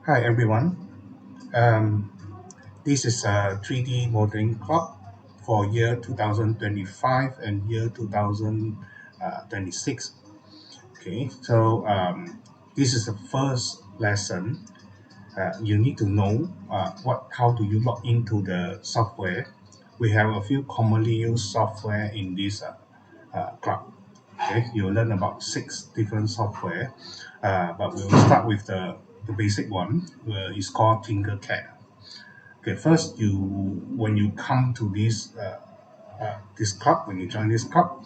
Hi everyone. Um, this is a 3D modeling club for year 2025 and year 2026. Okay, so this is the first lesson. You need to know how do you log into the software. We have a few commonly used software in this club. Okay, you'll learn about six different software, but we'll start with the basic one. It's called Tinkercad. Okay, first when you come to this club, when you join this club,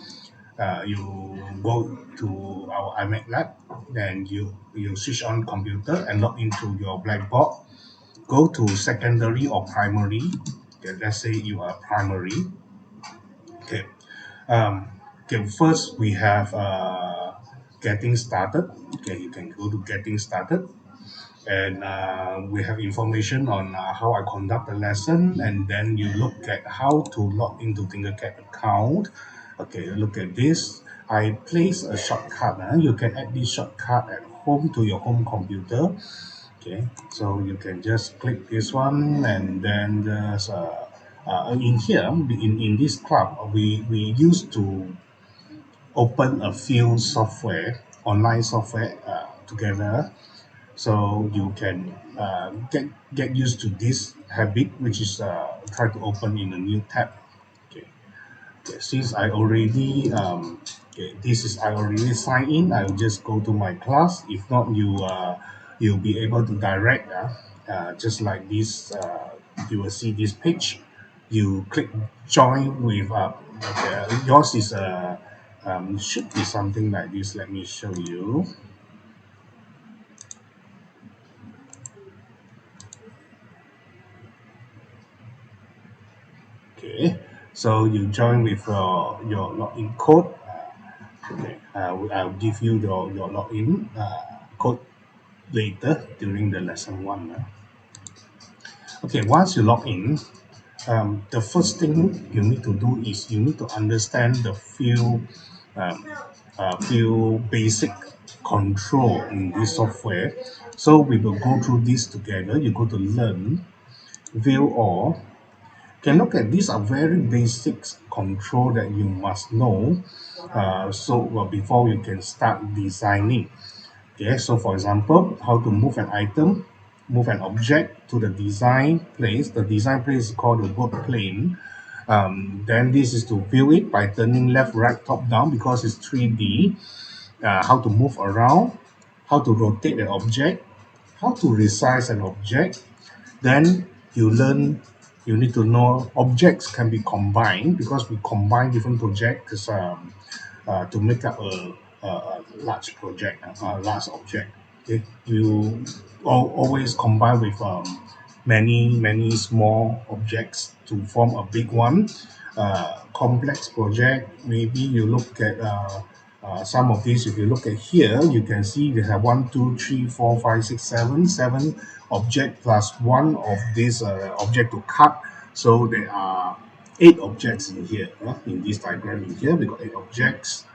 you go to our iMac lab, then you switch on computer and log into your blackboard. Go to secondary or primary. Okay, let's say you are primary. Okay, okay. First we have getting started. Okay, you can go to getting started and we have information on how I conduct the lesson, and then you look at how to log into Tinkercad account. Okay, look at this. I place a shortcut. You can add this shortcut at home to your home computer. Okay, so you can just click this one, and then there's in here in this club we used to open a few software online software together, so you can get used to this habit, which is try to open in a new tab. Okay. Okay, since I already signed in, I'll just go to my class. If not, you'll be able to direct just like this. You will see this page. You click join with okay, yours is should be something like this. Let me show you. Okay, so you join with your login code. Okay, I'll give you your login code later during the lesson one. Okay, once you log in, the first thing you need to do is you need to understand the um, few basic control in this software. So we will go through this together. You go to learn, view all. Can look at these are very basic control that you must know. Before you can start designing. Okay, so for example, how to move an item, move an object to the design place. The design place is called the work plane. Then this is to view it by turning left, right, top, down because it's 3D. How to move around, how to rotate an object, how to resize an object. Then you need to know objects can be combined because we combine different projects to make up a large project, a large object. Okay? You always combine with many small objects to form a big one. Complex project, maybe you look at some of these. If you look at here, you can see they have one, two, three, four, five, six, seven object plus one of this object to cut. So there are eight objects in here. In this diagram in here, we got eight objects.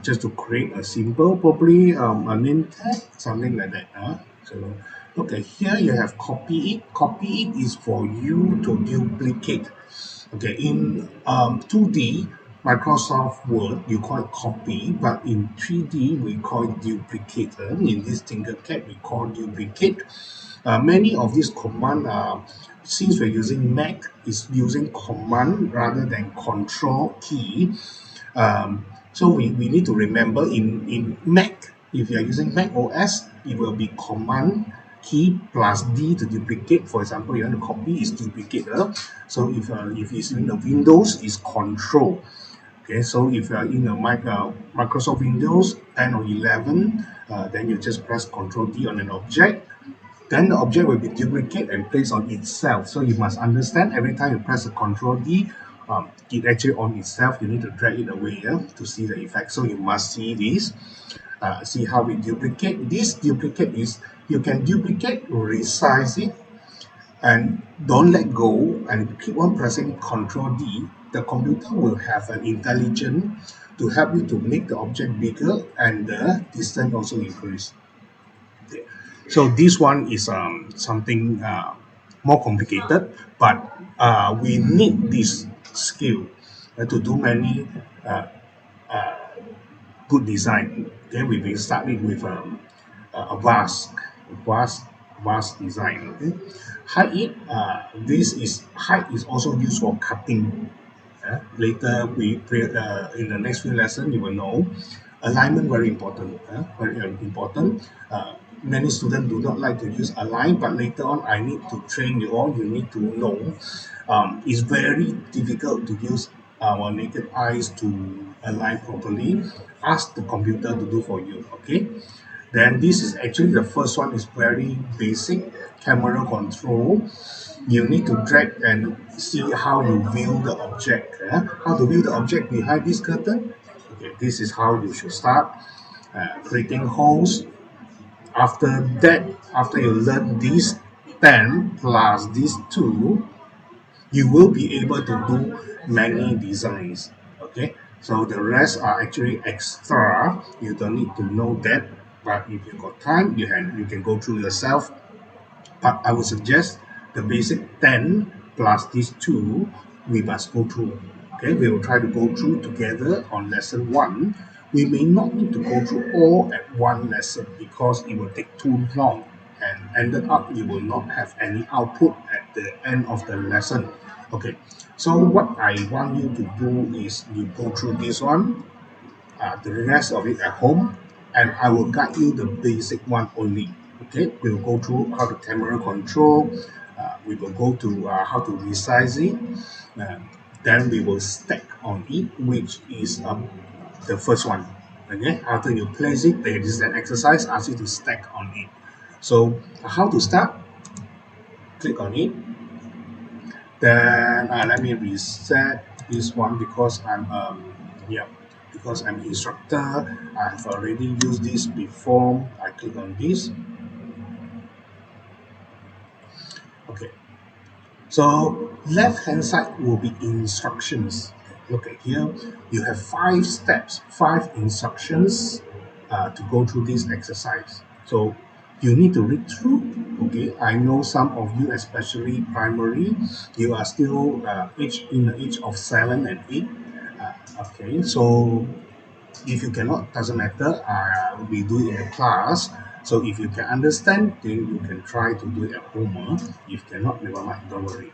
Just to create a simple, probably a name tag, something like that. So look at here, you have copy it. Copy it is for you to duplicate. Okay, in 2D Microsoft Word, you call it copy, but in 3D, we call it duplicate. In this Tinkercad, we call duplicate. Many of these command since we're using Mac, is using command rather than control key. So we need to remember in Mac, if you're using Mac OS, it will be command key plus D to duplicate. For example, you want to copy is duplicate. So if it's in the Windows, is control. Okay, so if you are in a Microsoft Windows 10 or 11, then you just press Control D on an object. Then the object will be duplicated and placed on itself. So you must understand every time you press a Control D, it actually on itself. You need to drag it away to see the effect. So you must see this. See how we duplicate. This duplicate is you can duplicate, resize it, and don't let go and keep on pressing Control D. The computer will have an intelligence to help you to make the object bigger and the distance also increase. Okay. So this one is something more complicated, but we need this skill to do many uh, good design. Okay, we will start it with a vast, vast design. Okay, height is also used for cutting. Later, in the next few lessons, you will know alignment very important. Very important. Many students do not like to use align, but later on, I need to train you all. You need to know. It's very difficult to use our naked eyes to align properly. Ask the computer to do for you. Okay. Then this is actually the first one is very basic camera control. You need to drag and see how you view the object. How to view the object behind this curtain. Okay, this is how you should start creating holes. After that, after you learn these 10 plus these two, you will be able to do many designs. Okay, so the rest are actually extra. You don't need to know that, but if you got time, you can go through yourself. But I would suggest the basic 10 plus these two, we must go through. Okay, we will try to go through together on lesson one. We may not need to go through all at one lesson because it will take too long and ended up you will not have any output at the end of the lesson. Okay, so what I want you to do is you go through this one, the rest of it at home, and I will guide you the basic one only. Okay, we will go through how to camera control, we will go to how to resize it, uh, then we will stack on it, which is the first one. Okay, after you place it, there is an exercise ask you to stack on it. So how to start? Click on it. Then let me reset this one because I'm instructor. I've already used this before. I click on this. Okay. So left hand side will be instructions. Look at here. You have 5 steps, 5 instructions to go through this exercise. So you need to read through. Okay, I know some of you, especially primary, you are still in the age of 7 and 8. Okay, so if you cannot, doesn't matter. We do it in the class. So if you can understand, then you can try to do it at home. If cannot, never mind. Don't worry.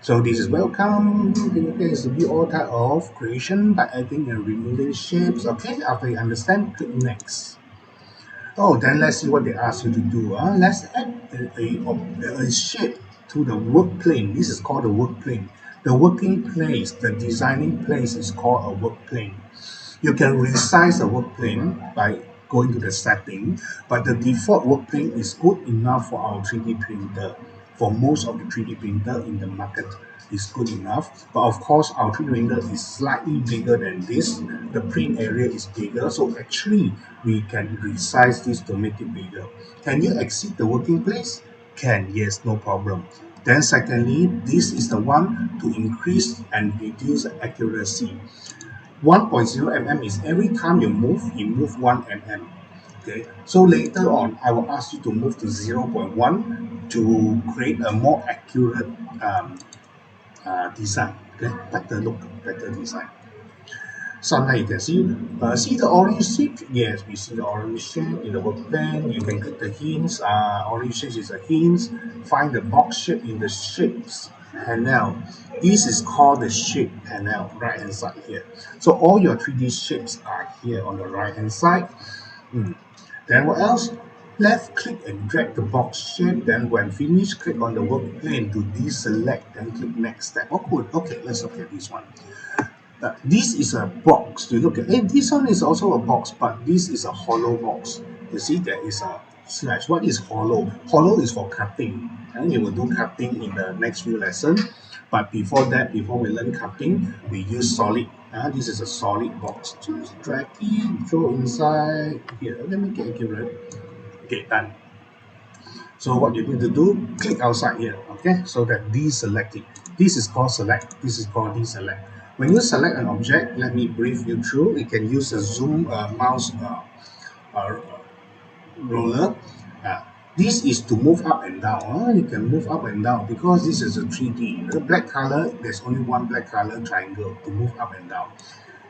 So this is welcome. Tinkercad is to be all type of creation by adding and removing shapes. Okay, after you understand, click next. Oh, then let's see what they ask you to do. Let's add a shape to the work plane. This is called the work plane. The working place, the designing place is called a work plane. You can resize the work plane by going to the setting, but the default work plane is good enough for our 3D printer. For most of the 3D printer in the market is good enough. But of course, our 3D printer is slightly bigger than this. The print area is bigger, so actually we can resize this to make it bigger. Can you exit the working place? Can, yes, no problem. Then secondly, this is the one to increase and reduce accuracy. 1.0 mm is every time you move 1 mm. Okay, so later on, I will ask you to move to zero point 0.1 to create a more accurate design. Okay, better look, better design. Sometimes you can see the orange shape. Yes, we see the orange shape in the work plan. You can click the hints. Orange shape is a hint. Find the box shape in the shapes panel. This is called the shape panel, right hand side here. So all your 3D shapes are here on the right hand side. Then what else? Left click and drag the box shape. Then when finished, click on the work plane to deselect. Then click next step. Oh, good. Okay, let's look at this one. This is a box. You look at it. This one is also a box, but this is a hollow box. You see, there is a slash. What is hollow? Hollow is for cutting, and you will do cutting in the next few lessons. But before that, before we learn cutting, we use solid. This is a solid box. Just drag it, throw inside. Here, let me get accurate. Okay, done. So what you need to do, click outside here, okay? So that deselect it. This is called select, this is called deselect. When you select an object, let me brief you through. You can use a zoom mouse uh, roller. Uh, this is to move up and down. You can move up and down because this is a 3D. The black color, there's only one black color triangle to move up and down.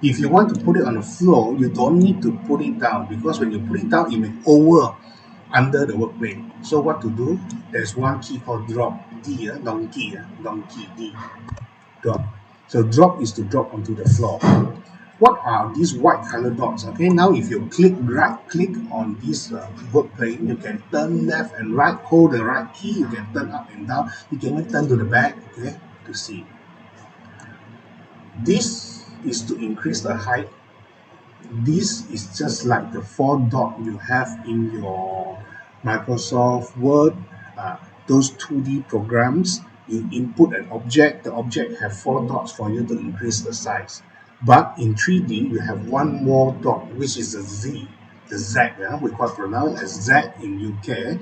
If you want to put it on the floor, you don't need to put it down because when you put it down, it may over under the workbench. So what to do? There's one key called drop. D, donkey, donkey, D, drop. So drop is to drop onto the floor. What are these white color dots? Okay, now if you right click on this work plane, you can turn left and right, hold the right key, you can turn up and down, you can even turn to the back, okay, to see. This is to increase the height. This is just like the four dot you have in your Microsoft Word, uh, those 2D programs. You input an object, the object have four dots for you to increase the size. But in 3D, you have one more dot, which is a Z, the Z, we call pronounced as Z in UK,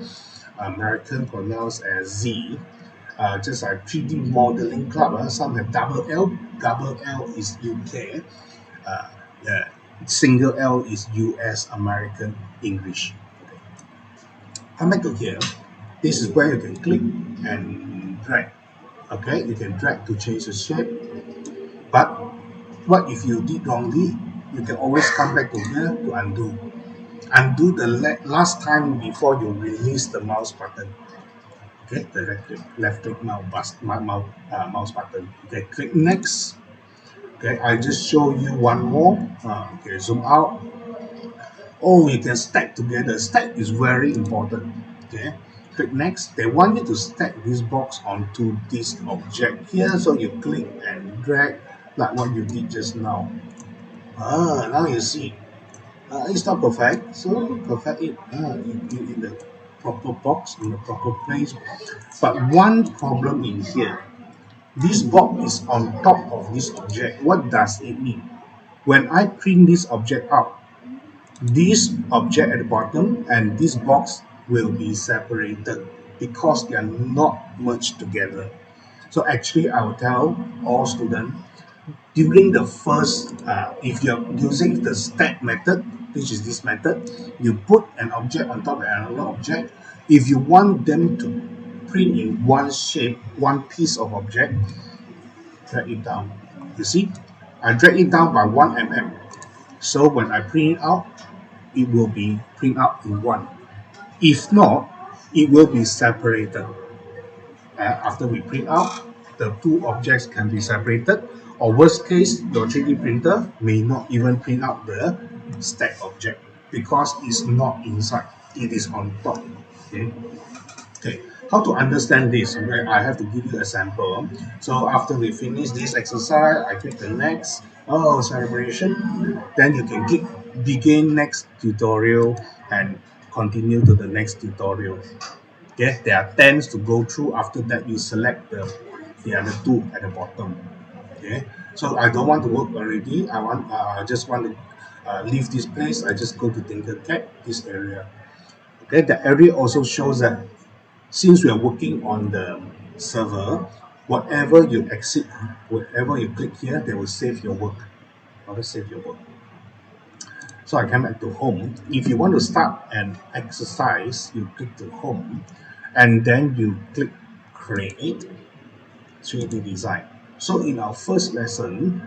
American pronounced as Z. Just like 3D modeling club, some have double L is UK, uh, yeah, single L is US American English. Okay. Come back to here. This is where you can click and drag. Okay, you can drag to change the shape. But what if you did wrongly? You can always come back to here to undo. Undo the last time before you release the mouse button. Okay, the left click mouse button. Okay, click next. Okay, I just show you one more. Okay, zoom out. Oh, you can stack together. Stack is very important. Okay, click next. They want you to stack this box onto this object here, so you click and drag like what you did just now. Now you see. It's not perfect, so perfect it in the proper box, in the proper place. But one problem in here, this box is on top of this object. What does it mean? When I print this object out, this object at the bottom and this box will be separated because they are not merged together. So actually, I will tell all students during the first, if you're using the stack method, which is this method, you put an object on top of another object. If you want them to print in one shape, one piece of object, drag it down. You see, I drag it down by 1 mm. So when I print it out, it will be print out in one. If not, it will be separated. After we print out, the two objects can be separated, or worst case, your 3D printer may not even print out the stack object because it's not inside, it is on top. Okay. Okay, how to understand this? Okay, I have to give you a sample. So after we finish this exercise, I click the next. Oh, celebration. Then you can click begin next tutorial and continue to the next tutorial. Okay, there are 10s to go through. After that, you select the other two at the bottom. Okay, so I don't want to work already. I just want to leave this place. I just go to Tinkercad, this area. Okay, the area also shows that since we are working on the server, whatever you exit, whatever you click here, they will save your work. Or will save your work. So I come back to home. If you want to start an exercise, you click to home, and then you click create 3D design. So in our first lesson,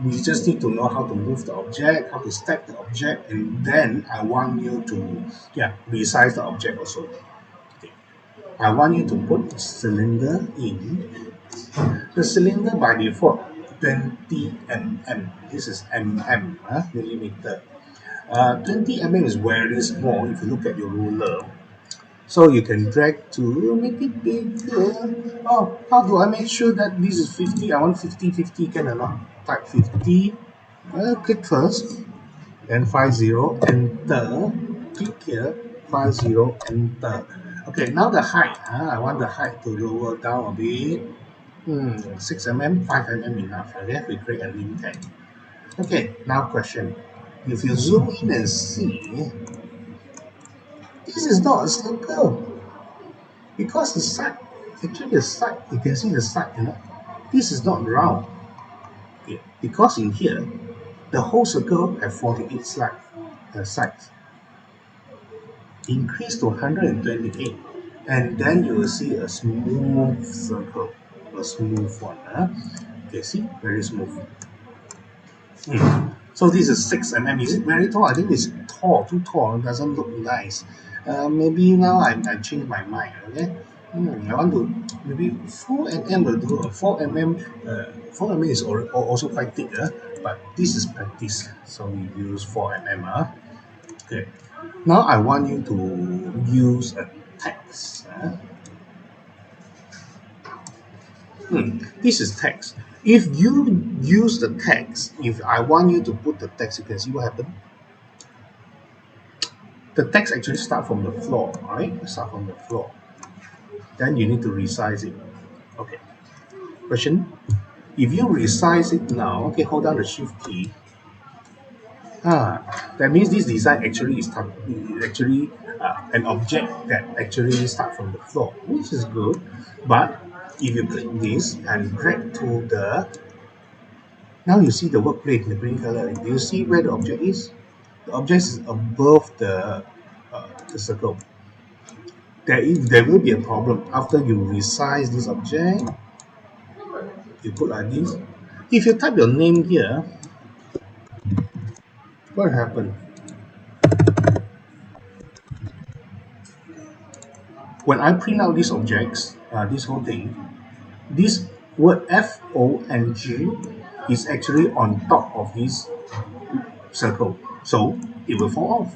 we just need to know how to move the object, how to stack the object, and then I want you to resize the object also. Okay. I want you to put the cylinder in. The cylinder by default 20 mm. This is mm, millimeter. 20 mm is very small if you look at your ruler. So you can drag to make it bigger. Oh, how do I make sure that this is 50? I want 50, 50, can or not? Type 50. Click first. Then 50, enter. Click here, 50, enter. Okay, now the height. I want the height to lower down a bit. 6 mm, 5 mm enough. Okay, we create a lim tag. Okay, now question. If you zoom in and see, this is not a circle because the side, actually the side, you can see the side, this is not round. Okay, because in here, the whole circle have 48 sides. Increase to 128, and then you will see a smooth circle, a smooth one. Okay, see, very smooth. So this is 6 mm. Is it very tall? I think it's tall, too tall. It doesn't look nice. Maybe now I change my mind. Okay. I want to maybe 4 mm will do. 4 mm is also quite thick, but this is practice. So we use 4 mm. Okay. Now I want you to use a text. This is text. If you use the text, if I want you to put the text, you can see what happened. The text actually start from the floor, all right? Start from the floor. Then you need to resize it. Okay. Question: if you resize it now, okay, hold down the shift key. That means this design actually is actually an object that actually start from the floor, which is good. But if you click this and drag to the, now you see the work plate in the green color. Do you see where the object is? The object is above the circle. There will be a problem after you resize this object. You put like this. If you type your name here, what happened? When I print out these objects, this whole thing, this word FONG is actually on top of this circle, so it will fall off.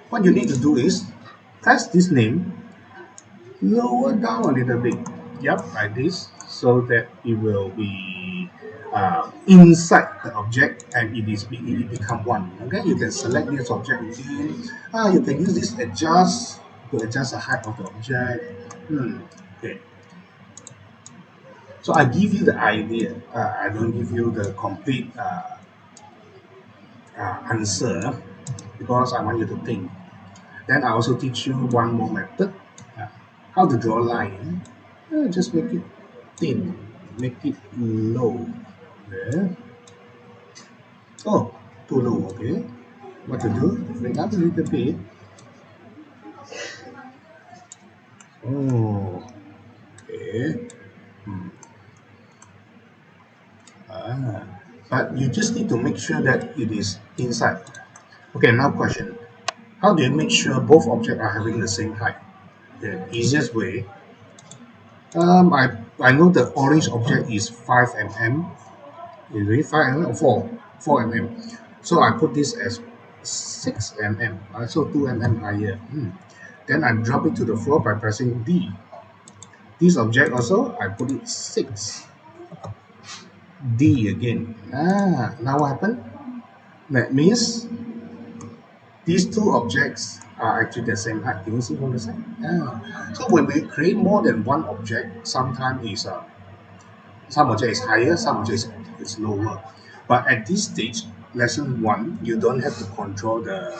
What you need to do is press this name, lower down a little bit, yep, like this, so that it will be inside the object and it become one. Okay, you can select this object again. You can use this adjust to adjust the height of the object. Okay, so I give you the idea. I don't give you the complete answer because I want you to think. Then I also teach you one more method, uh, how to draw a line. Just make it thin, make it low. There. Oh, too low, okay. What to do? Bring up a little bit. Oh, okay. Ah, but you just need to make sure that it is inside. Okay, now question. How do you make sure both objects are having the same height? The easiest way, I know the orange object is 5 mm. Is it 5 mm or 4 mm? So I put this as 6 mm, so 2 mm higher. Then I drop it to the floor by pressing D. This object also, I put it 6. D again. Now what happened? That means these two objects are actually the same height. Can you see from the side? So when we create more than one object, sometimes some object is higher, some object is lower. But at this stage, lesson one, you don't have to control uh,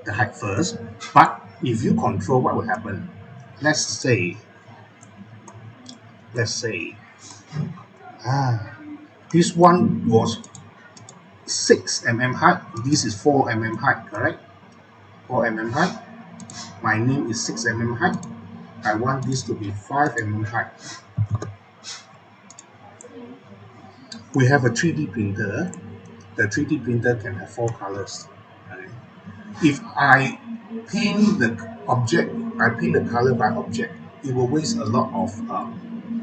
the height first. But if you control, what will happen? Let's say, let's say, this one was 6 mm height. This is 4 mm height, correct? 4 mm height. My name is 6 mm height. I want this to be 5 mm height. We have a 3D printer. The 3D printer can have 4 colors. Right? If I paint the object, I paint the color by object, it will waste a lot of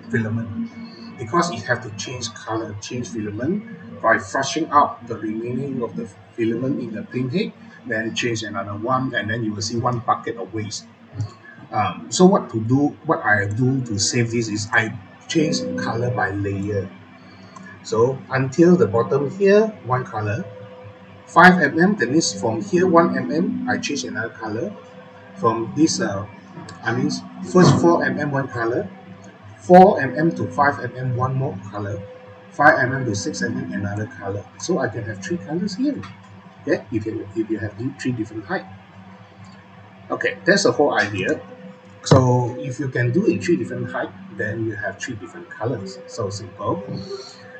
filament because it have to change color, change filament by flushing out the remaining of the filament in the paint head, then change another one, and then you will see one bucket of waste. So what I do to save this is I change color by layer. So until the bottom here, one color, 5 mm, that means from here 1 mm, I change another color. From this, I mean, first 4 mm, one color, 4 mm to 5 mm, one more color, 5 mm to 6 mm, another color. So I can have 3 colors here. Okay, you can if you have 3 different height. Okay, that's the whole idea. So if you can do in 3 different height, then you have 3 different colors. So simple.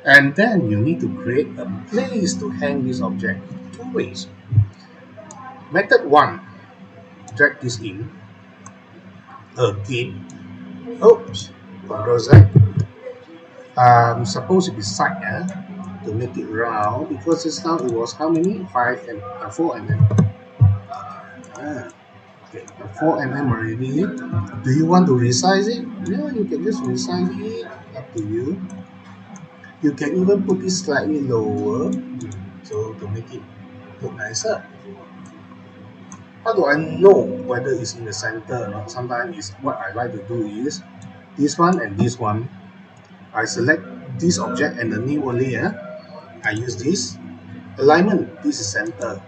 And then you need to create a place to hang this object. 2 ways. Method 1. drag this in again. Oops, Ctrl Z. Suppose it be side to make it round because just now it was how many? 4 mm. Okay, 4 mm already. Do you want to resize it? Yeah, you can just resize it. Up to you. You can even put it slightly lower, so to make it look nicer. How do I know whether it's in the center or not? Sometimes is what I like to do is this one and this one. I select this object and the new layer. I use this alignment. This is center.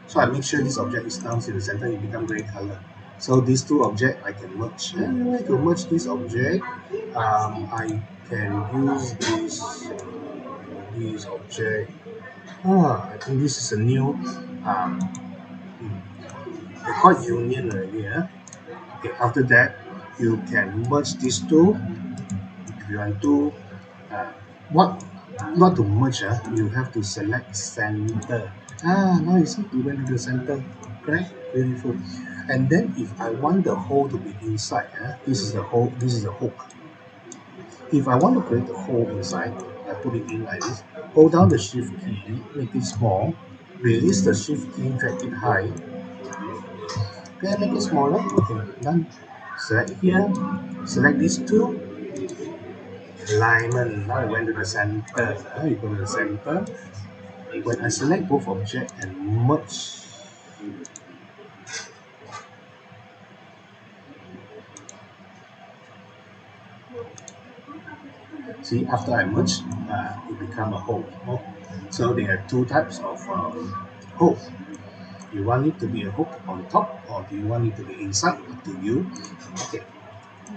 So I make sure this object is now in the center. It become gray color. So these two objects I can merge. And to merge this object, I can use this object. I think this is a new. Um, they call it union already. Okay, after that, you can merge these two if you want to. Uh, what not to merge, you have to select center. Now you see, you went to the center, correct? Beautiful. And then if I want the hole to be inside, this is the hole, this is the hook. If I want to create a hole inside, I put it in like this. Hold down the shift key, make it small, release the shift key, drag it high. Okay, make it smaller. Okay, done. Select here, select these two, alignment. Now I went to the center. Now you go to the center. When I select both object and merge, see after I merge, it become a hole. So there are two types of hole. You want it to be a hook on top, or do you want it to be inside? Up to you. Okay,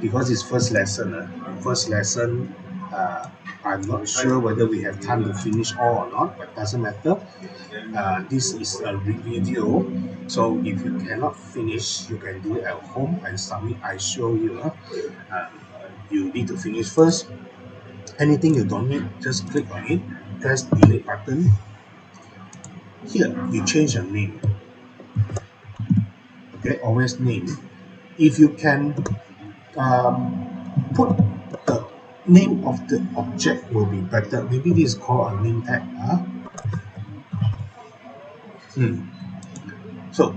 because it's first lesson. First lesson, I'm not sure whether we have time to finish all or not, but doesn't matter. This is a video, so if you cannot finish, you can do it at home and submit. I show you. You need to finish first. Anything you don't need, just click on it, press delete button. Here, you change your name. Okay, always name. If you can put the name of the object will be better. Maybe this is called a name tag. So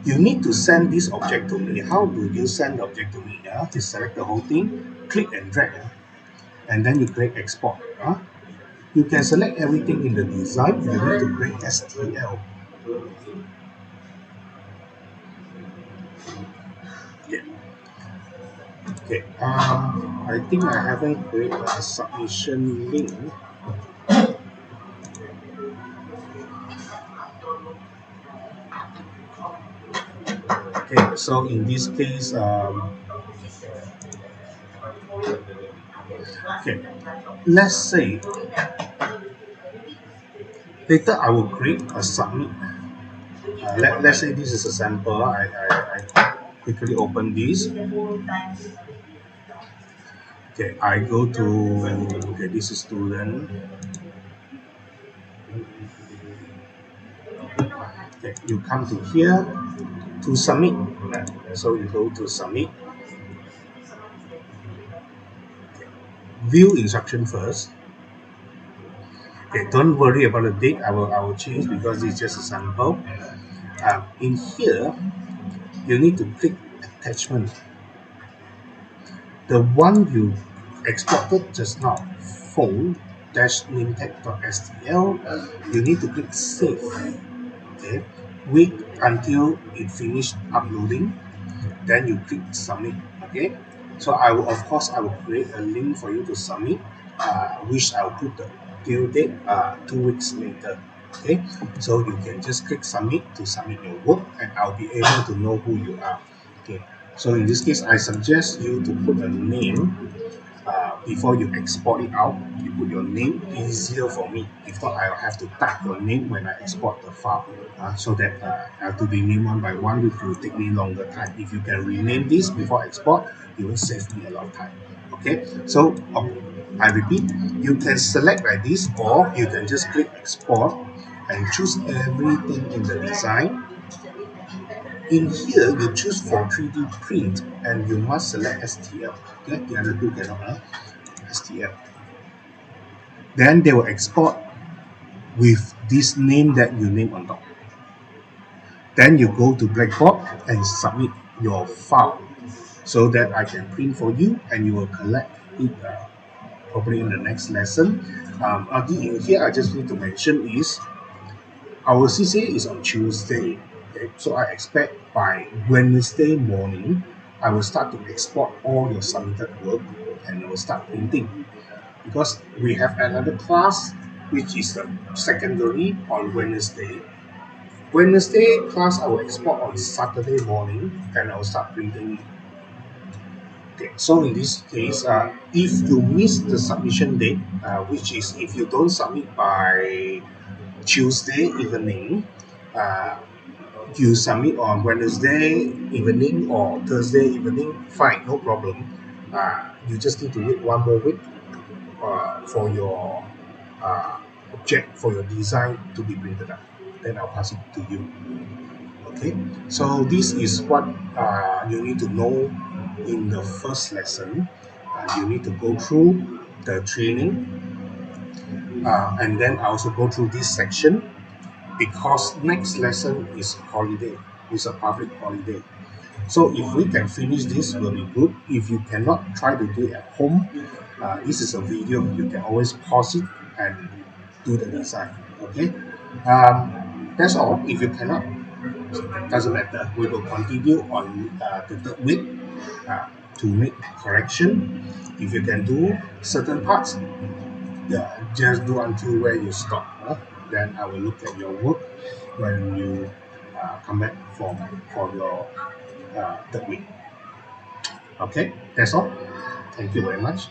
you need to send this object to me. How do you send the object to me? Just select the whole thing, click and drag, and then you click export. You can select everything in the design. You need to click STL. Okay. Okay. I think I haven't created a submission link. Okay. So in this case, okay. Let's say later I will create a submit. Let's say this is a sample. I quickly open this. Okay, I go to, okay, this is student. Okay, you come to here to submit. So you go to submit. View instruction first. Okay, don't worry about the date. I will change because it's just a sample. In here, you need to click attachment. The one you exported just now, phone name tag.stl, you need to click save. Okay, wait until it finished uploading, then you click submit. Okay, so I will, of course, I will create a link for you to submit, which I'll put the due date 2 weeks later. Okay, so you can just click submit to submit your work, and I'll be able to know who you are. Okay, so in this case, I suggest you to put a name before you export it out. You put your name, easier for me. If not, I'll have to type your name when I export the file, so that I have to rename one by one, which will take me longer time. If you can rename this before export, it will save me a lot of time. Okay, so I repeat, you can select like this, or you can just click export and choose everything in the design. In here, you choose for 3D print and you must select STL. Okay, the other two cannot, STL. Then they will export with this name that you name on top. Then you go to Blackboard and submit your file so that I can print for you and you will collect it probably in the next lesson. In here, I just need to mention is our CCA is on Tuesday. Okay? So I expect by Wednesday morning, I will start to export all your submitted work and I will start printing because we have another class which is the secondary on Wednesday. Wednesday class I will export on Saturday morning and I will start printing. Okay, so in this case, if you miss the submission date, which is if you don't submit by Tuesday evening, uh, you submit on Wednesday evening or Thursday evening, fine, no problem. You just need to wait one more week for your object, for your design to be printed up. Then I'll pass it to you. Okay, so this is what you need to know in the first lesson. You need to go through the training and then I also go through this section because next lesson is holiday. It's a public holiday. So if we can finish this, will be good. If you cannot, try to do it at home. This is a video. You can always pause it and do the design. Okay. That's all. If you cannot, doesn't matter. We will continue on the third week to make correction. If you can do certain parts, just do until where you stop. Then I will look at your work when you come back for your third week. Okay, that's all. Thank you very much.